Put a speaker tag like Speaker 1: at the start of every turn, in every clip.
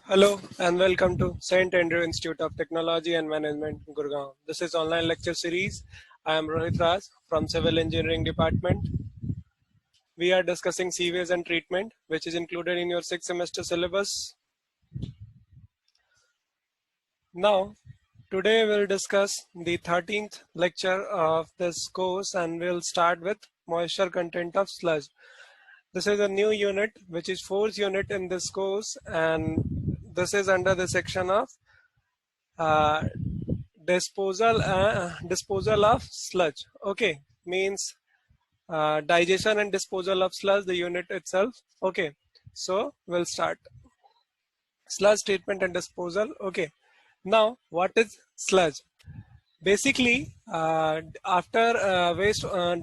Speaker 1: Hello and welcome to St. Andrew Institute of Technology and Management, Gurgaon. This is online lecture series. I am Rohit Raj from Civil Engineering Department. We are discussing seaways and treatment, which is included in your 6th semester syllabus. Now, today we'll discuss the 13th lecture of this course and we'll start with moisture content of sludge. This is a new unit, which is 4th unit in this course, and this is under the section of disposal of sludge. Okay, means digestion and disposal of sludge, the unit itself. Okay, so we'll start sludge treatment and disposal. Okay, now what is sludge? Basically, after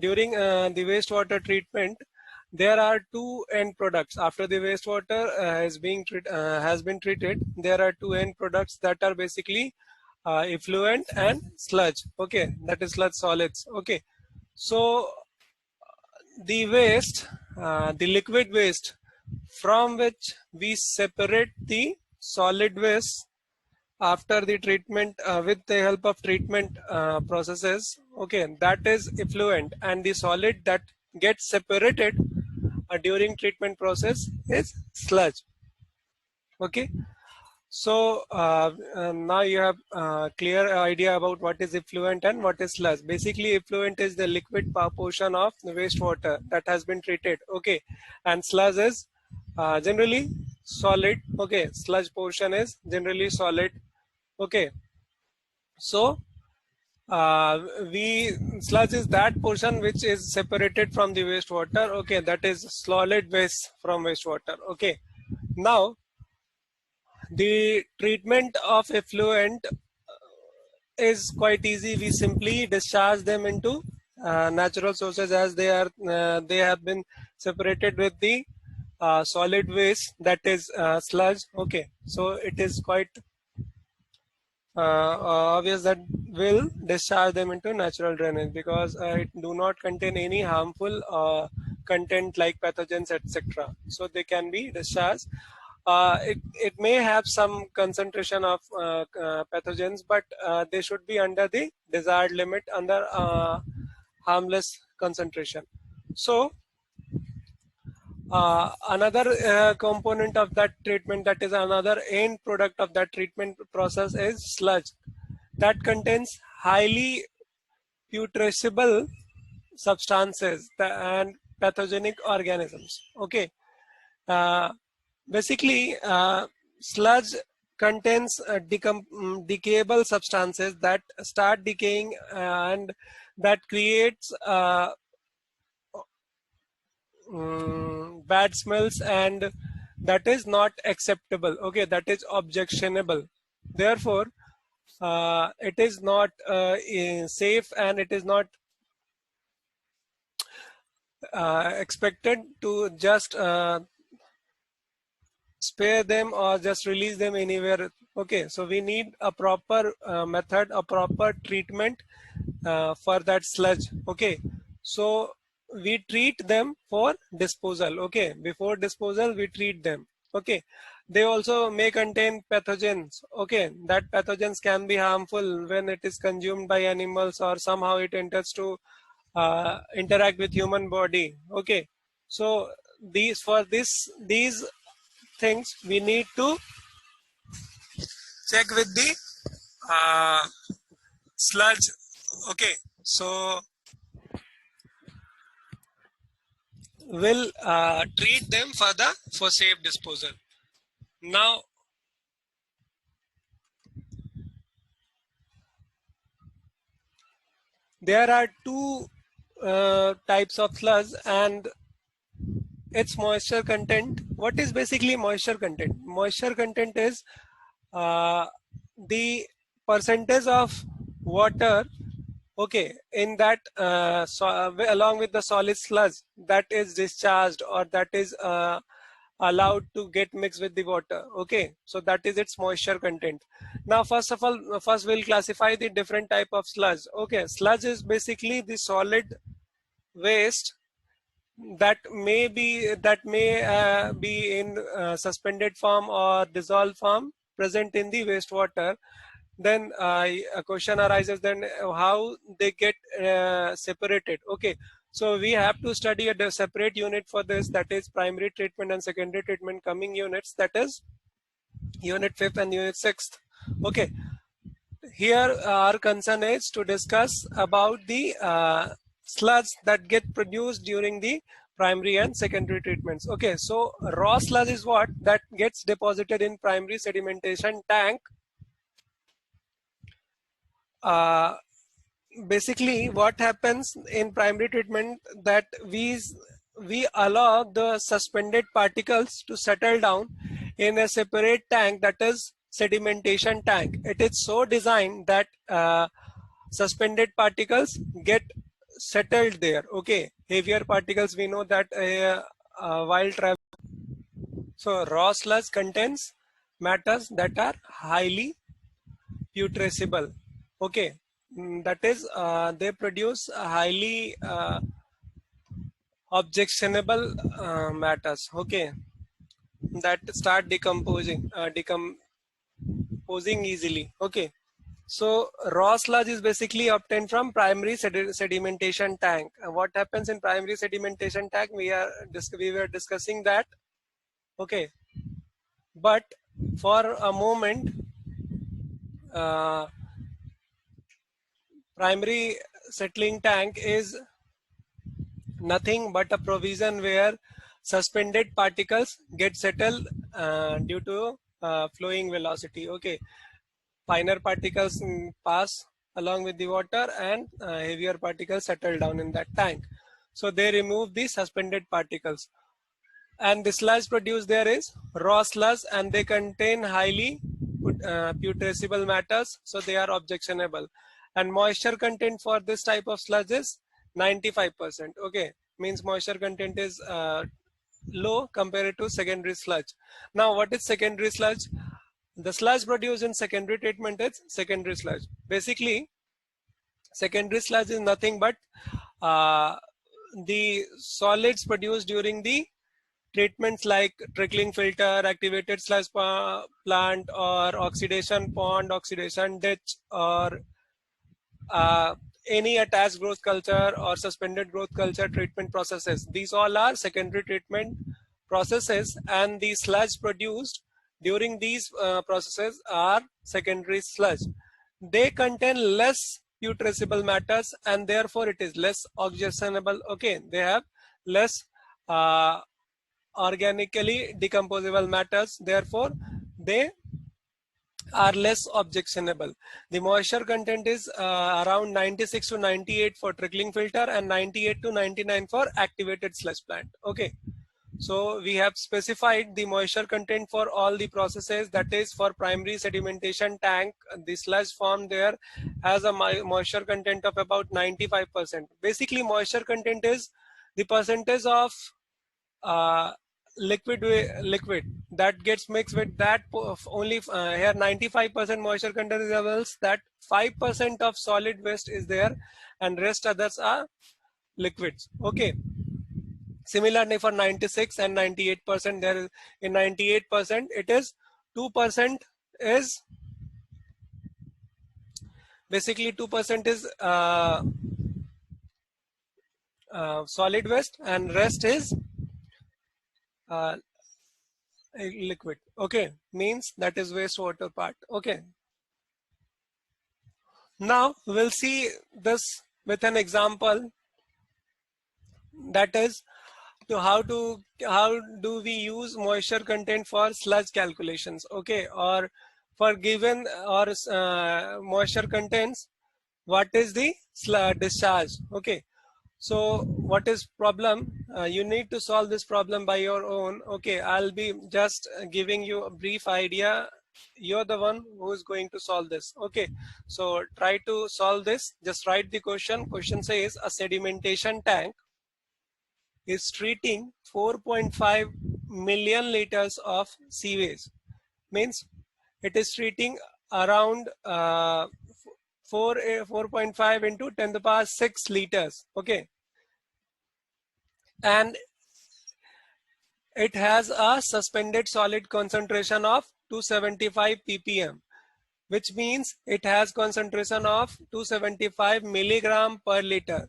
Speaker 1: during the wastewater treatment, there are two end products. After the wastewater has been treated, there are two end products that are basically effluent and sludge. Okay, that is sludge solids. Okay, so the waste, the liquid waste from which we separate the solid waste after the treatment with the help of treatment processes, okay, that is effluent, and the solid that gets separated during treatment process is sludge. Okay, so now you have clear idea about what is effluent and what is sludge. Basically, effluent is the liquid portion of the wastewater that has been treated. Okay, and sludge is generally solid. Okay, sludge portion is generally solid. Okay, so sludge is that portion which is separated from the wastewater. Okay, that is solid waste from wastewater. Okay, now the treatment of effluent is quite easy. We simply discharge them into natural sources, as they have been separated with the solid waste, that is sludge. Okay, so it is quite obvious that will discharge them into natural drainage, because it do not contain any harmful content like pathogens, etc. So they can be discharged. It may have some concentration of pathogens, but they should be under the desired limit, under harmless concentration. So another component of that treatment, that is another end product of that treatment process, is sludge that contains highly putrescible substances and pathogenic organisms. Okay, basically sludge contains decayable substances that start decaying and that creates bad smells, and that is not acceptable. Okay, that is objectionable. Therefore it is not safe, and it is not expected to just spare them or just release them anywhere. Okay, so we need a proper method, a proper treatment for that sludge. Okay, so we treat them for disposal. Okay, before disposal we treat them. Okay, they also may contain pathogens. Okay, that pathogens can be harmful when it is consumed by animals, or somehow it enters to interact with human body. Okay, so these things we need to check with the sludge. Okay, so we'll treat them for safe disposal. Now there are two types of sludge and its moisture content. What is basically moisture content? Moisture content is the percentage of water, okay, in that along with the solid sludge that is discharged, or that is allowed to get mixed with the water. Okay, so that is its moisture content. Now first we'll classify the different type of sludge. Okay, sludge is basically the solid waste that may be in suspended form or dissolved form present in the wastewater. Then a question arises, then how they get separated. Okay, so we have to study a separate unit for this, that is primary treatment and secondary treatment coming units, that is unit 5th and unit 6th. Okay, here our concern is to discuss about the sludge that get produced during the primary and secondary treatments. Okay, so raw sludge is what that gets deposited in primary sedimentation tank. Basically what happens in primary treatment, that we allow the suspended particles to settle down in a separate tank, that is sedimentation tank. It is so designed that suspended particles get settled there. Okay, heavier particles, we know that while travel. So raw sludge contains matters that are highly putrescible. Okay, that is they produce highly objectionable matters. Okay, that start decomposing easily. Okay, so raw sludge is basically obtained from primary sedimentation tank. What happens in primary sedimentation tank? We were discussing that. Okay, but for a moment, primary settling tank is nothing but a provision where suspended particles get settled due to flowing velocity. Okay, finer particles pass along with the water and heavier particles settle down in that tank. So they remove the suspended particles. And the sludge produced there is raw sludge, and they contain highly putrescible matters, so they are objectionable. And moisture content for this type of sludge is 95%. Okay, means moisture content is low compared to secondary sludge. Now what is secondary sludge? The sludge produced in secondary treatment is secondary sludge. Basically secondary sludge is nothing but the solids produced during the treatments like trickling filter, activated sludge plant, or oxidation pond, oxidation ditch, or any attached growth culture or suspended growth culture treatment processes. These all are secondary treatment processes, and the sludge produced during these processes are secondary sludge. They contain less putrescible matters, and therefore it is less objectionable. Okay, they have less organically decomposable matters, therefore they are less objectionable. The moisture content is around 96 to 98 for trickling filter and 98 to 99 for activated sludge plant. Okay, so we have specified the moisture content for all the processes. That is, for primary sedimentation tank, the sludge formed there has a moisture content of about 95%. Basically moisture content is the percentage of liquid that gets mixed with that. Only here 95% moisture content levels, that 5% of solid waste is there, and rest others are liquids. Okay, similarly for 96 and 98%, there is in 98% it is 2% is basically 2% is solid waste, and rest is liquid. Okay, means that is wastewater part. Okay, now we'll see this with an example, that is how do we use moisture content for sludge calculations. Okay, or for given or moisture contents, what is the discharge. Okay, so what is problem? You need to solve this problem by your own. Okay, I'll be just giving you a brief idea. You're the one who is going to solve this. Okay, so try to solve this. Just write the question. Question says a sedimentation tank is treating 4.5 million liters of sewage. Means it is treating around 4.5 into 10 to the power 6 liters. Okay, and it has a suspended solid concentration of 275 ppm, which means it has concentration of 275 milligram per liter.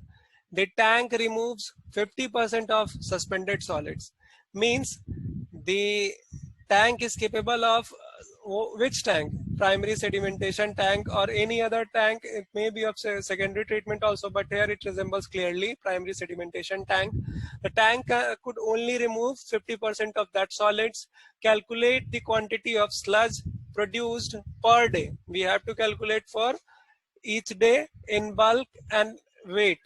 Speaker 1: The tank removes 50% of suspended solids. Means the tank is capable of which tank? Primary sedimentation tank or any other tank. It may be of secondary treatment also, but here it resembles clearly primary sedimentation tank. The tank could only remove 50% of that solids. Calculate the quantity of sludge produced per day. We have to calculate for each day in bulk and weight.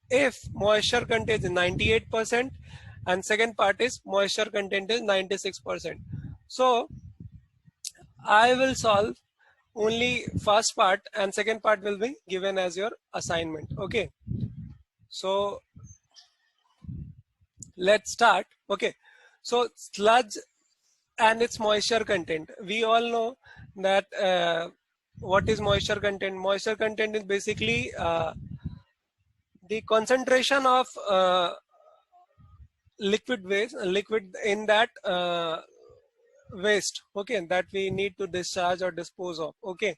Speaker 1: If moisture content is 98% and second part is moisture content is 96%. So I will solve only first part and second part will be given as your assignment. Okay, so let's start. Okay, so sludge and its moisture content. We all know that what is moisture content. Moisture content is basically the concentration of liquid waste, liquid in that waste, okay, that we need to discharge or dispose of. Okay,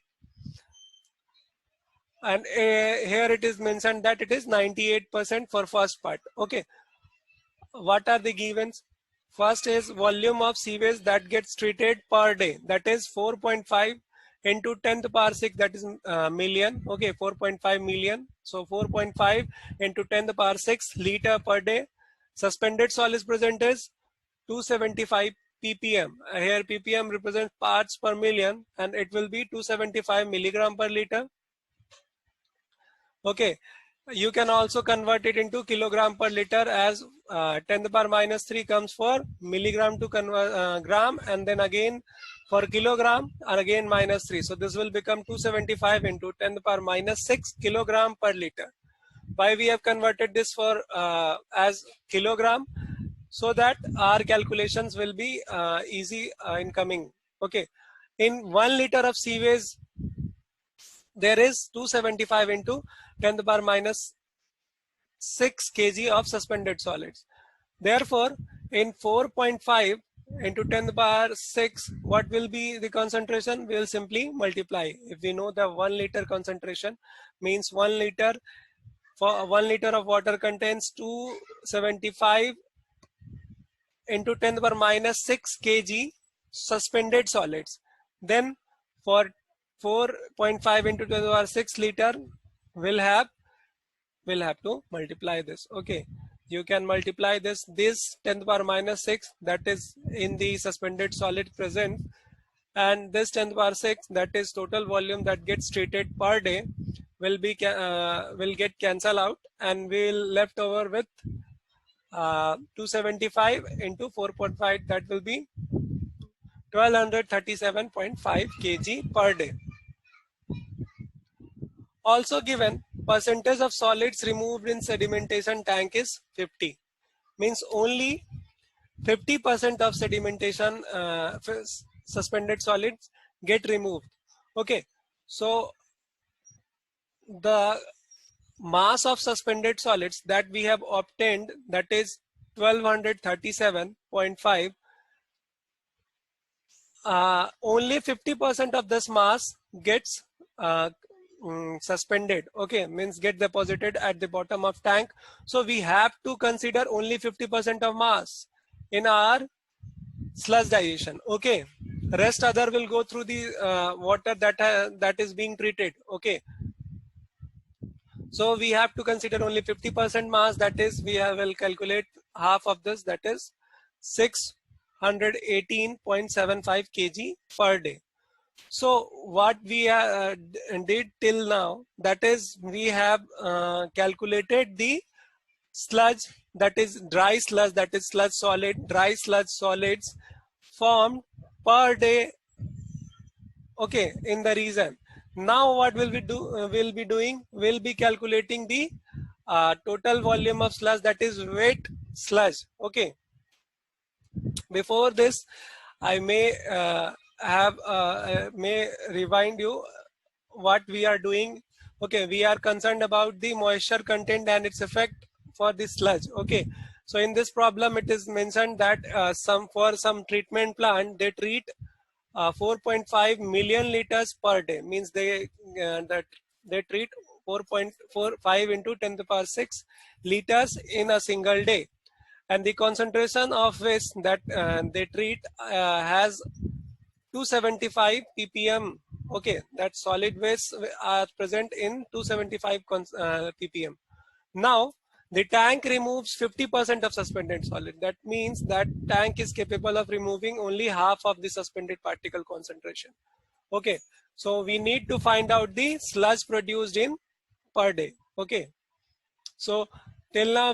Speaker 1: and here it is mentioned that it is 98% for first part. Okay, what are the givens? First is volume of sewage that gets treated per day, that is 4.5 into 10 to the power 6, that is million. Okay, 4.5 million. So 4.5 into 10 to the power 6 liter per day. Suspended solids present is 275 ppm. Here ppm represents parts per million and it will be 275 milligram per liter. Okay, you can also convert it into kilogram per liter as 10 to the power minus 3 comes for milligram to gram, and then again for kilogram and again minus 3. So this will become 275 into 10 to the power minus 6 kilogram per liter. Why we have converted this for as kilogram? So that our calculations will be easy in coming. Okay, in 1 liter of sewage there is 275 into 10 to the power minus 6 kg of suspended solids. Therefore, in 4.5 into 10 to the power 6, what will be the concentration? We will simply multiply. If we know the 1 liter concentration means 1 liter, for 1 liter of water contains 275 into 10 to the power minus 6 kg suspended solids. Then for 4.5 into 10 to the power 6 liter, we'll have to multiply this. Okay, you can multiply this 10 to the power minus 6, that is in the suspended solid present, and this 10 to the power 6, that is total volume that gets treated per day, will get cancelled out and we'll left over with 275 into 4.5, that will be 1237.5 kg per day. Also given percentage of solids removed in sedimentation tank is 50. Means only 50% of sedimentation suspended solids get removed. Okay, so the mass of suspended solids that we have obtained, that is 1237.5, only 50% of this mass gets suspended. Okay, means get deposited at the bottom of tank. So we have to consider only 50% of mass in our sludge digestion. Okay, rest other will go through the water that is being treated. Okay, so we have to consider only 50% mass, that is we will calculate half of this, that is 618.75 kg per day. So what we did till now, that is we have calculated the sludge, that is dry sludge, that is sludge solid, dry sludge solids formed per day, okay, in the region. Now what will we do? We'll be calculating the total volume of sludge, that is wet sludge. Okay, before this I may may remind you what we are doing. Okay, we are concerned about the moisture content and its effect for the sludge. Okay, So in this problem, it is mentioned that for some treatment plant, they treat 4.5 million liters per day. Means that they treat 4.45 into 10 to the power 6 liters in a single day, and the concentration of waste that they treat has 275 ppm. Okay, that solid waste are present in 275 ppm. Now the tank removes 50% of suspended solid. That means that tank is capable of removing only half of the suspended particle concentration. Okay, so we need to find out the sludge produced in per day. Okay, so till now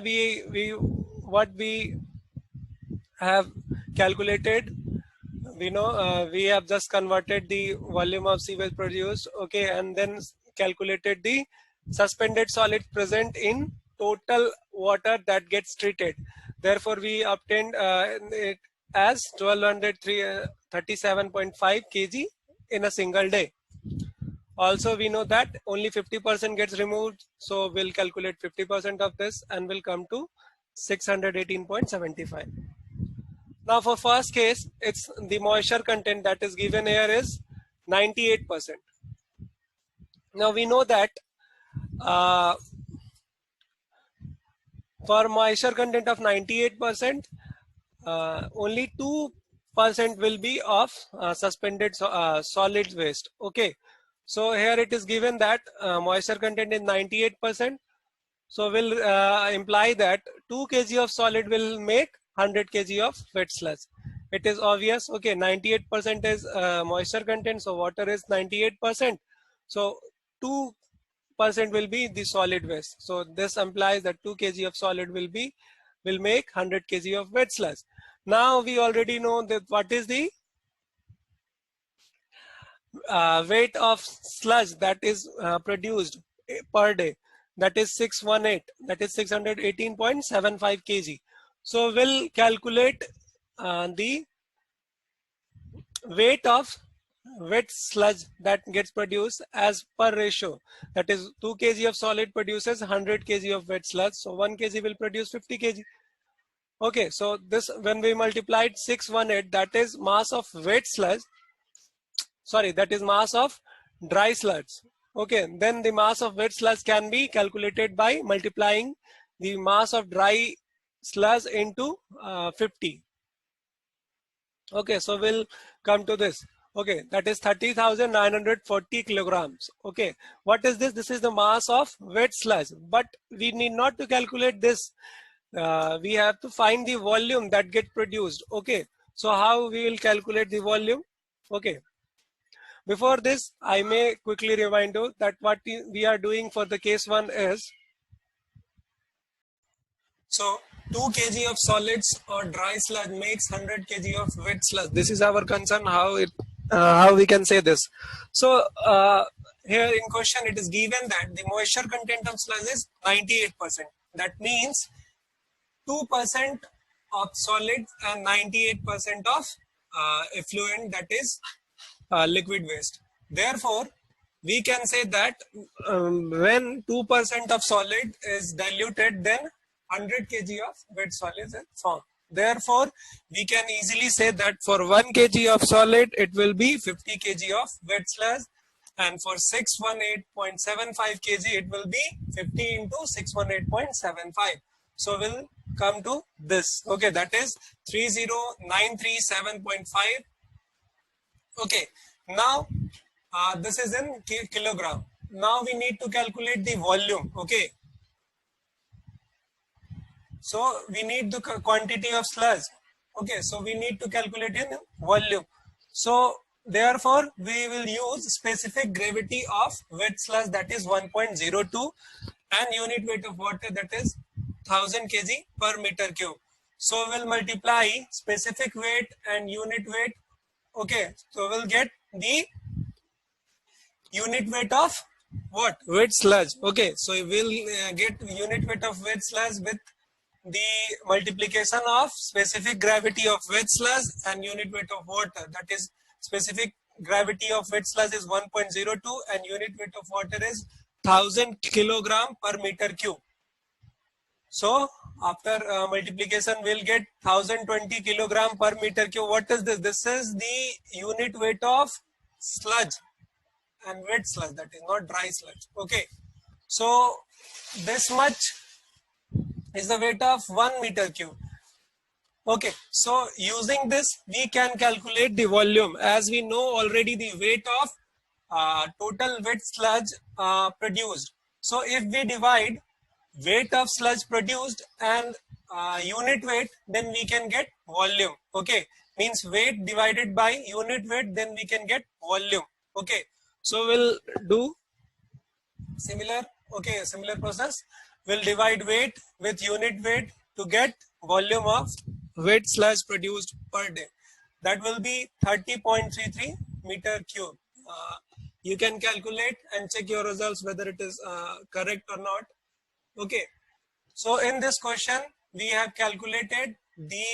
Speaker 1: what we have calculated, we know we have just converted the volume of sewage produced, okay, and then calculated the suspended solid present in total water that gets treated. Therefore we obtained it as 1237.5 kg in a single day. Also we know that only 50% gets removed, so we'll calculate 50% of this and we'll come to 618.75. Now for first case, it's the moisture content that is given here is 98%. Now we know that for moisture content of 98%, only 2% will be of suspended solid waste. Okay, so here it is given that moisture content is 98%. So we'll imply that 2 kg of solid will make 100 kg of wet sludge. It is obvious. Okay, 98% is moisture content, so water is 98%. So 2% will be the solid waste. So this implies that 2 kg of solid will make 100 kg of wet sludge. Now we already know that what is the weight of sludge that is produced per day. That is 618. That is 618.75 kg. So we'll calculate the weight of wet sludge that gets produced as per ratio. That is 2 kg of solid produces 100 kg of wet sludge. So 1 kg will produce 50 kg. Okay, so this, when we multiplied 618, that is mass of wet sludge. Sorry, that is mass of dry sludge. Okay, then the mass of wet sludge can be calculated by multiplying the mass of dry sludge into 50. Okay, so we'll come to this. Okay, that is 30,940 kilograms. Okay, what is this? This is the mass of wet sludge, but we need not to calculate this. We have to find the volume that get produced. Okay, so how we will calculate the volume? Okay, before this, I may quickly remind you that what we are doing for the case 1 is, so 2 kg of solids or dry sludge makes 100 kg of wet sludge. This is our concern, how we can say this. So here in question it is given that the moisture content of sludge is 98%. That means 2% of solid and 98% of effluent, that is liquid waste. Therefore, we can say that when 2% of solid is diluted, then 100 kg of wet solid is formed. Therefore, we can easily say that for 1 kg of solid, it will be 50 kg of wet sludge, and for 618.75 kg, it will be 50 into 618.75. So we'll come to this. Okay, that is 30937.5. Okay, now this is in kilogram. Now we need to calculate the volume. Okay, so we need the quantity of sludge. Okay, so we need to calculate in volume. So therefore we will use specific gravity of wet sludge, that is 1.02, and unit weight of water, that is 1000 kg per meter cube. So we'll multiply specific weight and unit weight. Okay, so we'll get the unit weight of what? Wet sludge. Okay, so we'll get unit weight of wet sludge with the multiplication of specific gravity of wet sludge and unit weight of water. That is, specific gravity of wet sludge is 1.02 and unit weight of water is 1000 kilogram per meter cube. So after multiplication we'll get 1020 kilogram per meter cube. What is this? This is the unit weight of sludge and wet sludge, that is not dry sludge. Okay, so this much is the weight of 1 meter cube. Okay, so using this we can calculate the volume, as we know already the weight of total wet sludge produced. So if we divide weight of sludge produced and unit weight, then we can get volume. Okay, means weight divided by unit weight, then we can get volume. Okay, so we'll do similar. Okay, similar process. We'll divide weight with unit weight to get volume of wet sludge produced per day. That will be 30.33 meter cube. You can calculate and check your results whether it is correct or not. Okay, so in this question we have calculated the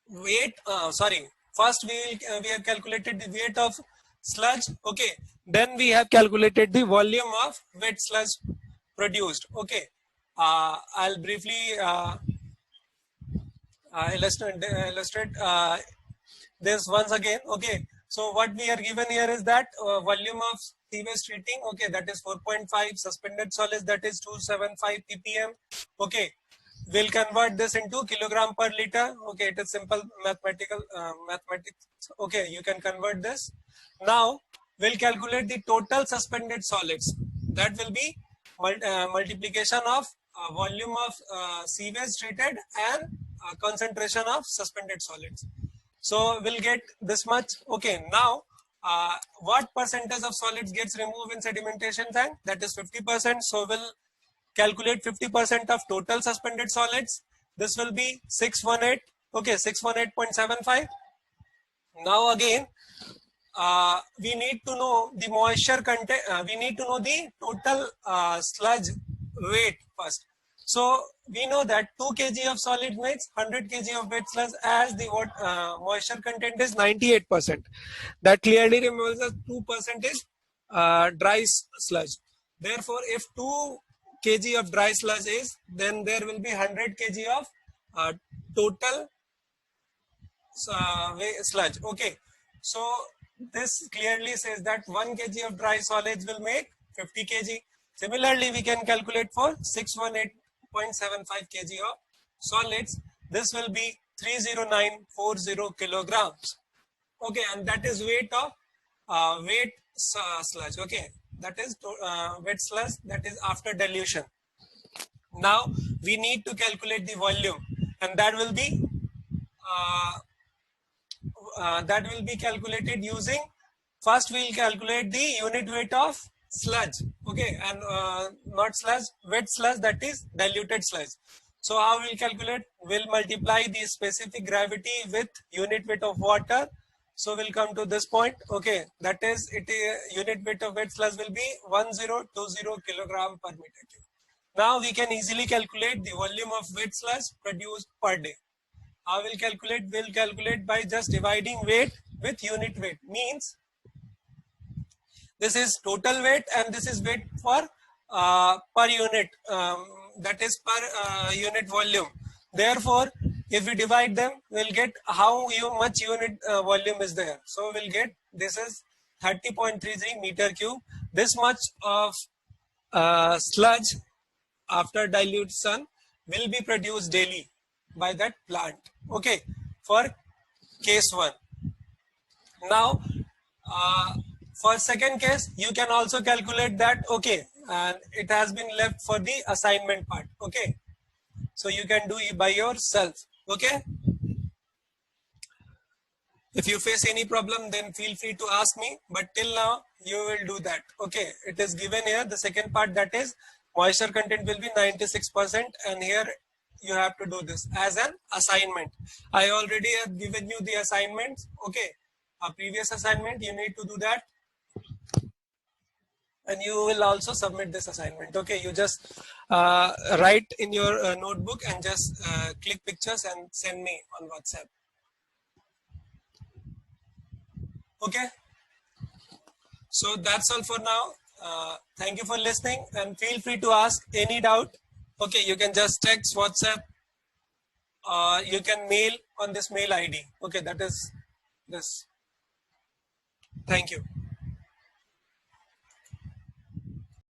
Speaker 1: weight. First we have calculated the weight of sludge. Okay, then we have calculated the volume of wet sludge produced. Okay, I'll briefly illustrate this once again. Okay, so what we are given here is that volume of sewage treating, okay, that is 4.5, suspended solids, that is 275 ppm. Okay, we'll convert this into kilogram per liter. Okay, it is simple mathematics. Okay, you can convert this. Now we'll calculate the total suspended solids. That will be multiplication of volume of sewage treated and concentration of suspended solids. So we'll get this much. Okay, now what percentage of solids gets removed in sedimentation tank? That is 50%. So we'll calculate 50% of total suspended solids. This will be 618. Okay, 618.75. Now again, we need to know the moisture content. We need to know the total sludge weight first. So we know that 2 kg of solid makes 100 kg of wet sludge, as the moisture content is 98%. That clearly removes that 2% is dry sludge. Therefore, if 2 kg of dry sludge is, then there will be 100 kg of total sludge. Okay, so this clearly says that 1 kg of dry solids will make 50 kg. Similarly, we can calculate for 618.75 kg of solids. This will be 30940 kilograms. Okay, and that is weight of wet sludge. Okay, that is wet sludge, that is after dilution. Now we need to calculate the volume, and that will be calculated using, first we will calculate the unit weight of sludge. Okay, and not sludge, wet sludge, that is diluted sludge. So how we will calculate? We'll multiply the specific gravity with unit weight of water. So we'll come to this point. Okay, that is unit weight of wet sludge will be 1020 kilogram per meter cube. Now we can easily calculate the volume of wet sludge produced per day. How will calculate? We'll calculate by just dividing weight with unit weight. Means this is total weight and this is weight for per unit, that is per unit volume. Therefore, if we divide them, we'll get how much unit volume is there. So we'll get this is 30.33 meter cube. This much of sludge after dilution will be produced daily by that plant. Okay, for case 1. Now for second case, you can also calculate that. Okay, and it has been left for the assignment part. Okay, so you can do it by yourself. Okay, if you face any problem, then feel free to ask me, but till now you will do that. Okay, it is given here, the second part, that is moisture content will be 96%, and here you have to do this as an assignment. I already have given you the assignments. Okay, a previous assignment, you need to do that, and you will also submit this assignment. Okay, you just write in your notebook and just click pictures and send me on WhatsApp. Okay, so that's all for now. Thank you for listening, and feel free to ask any doubt. Okay, you can just text, WhatsApp, you can mail on this mail ID. Okay, that is this. Thank you.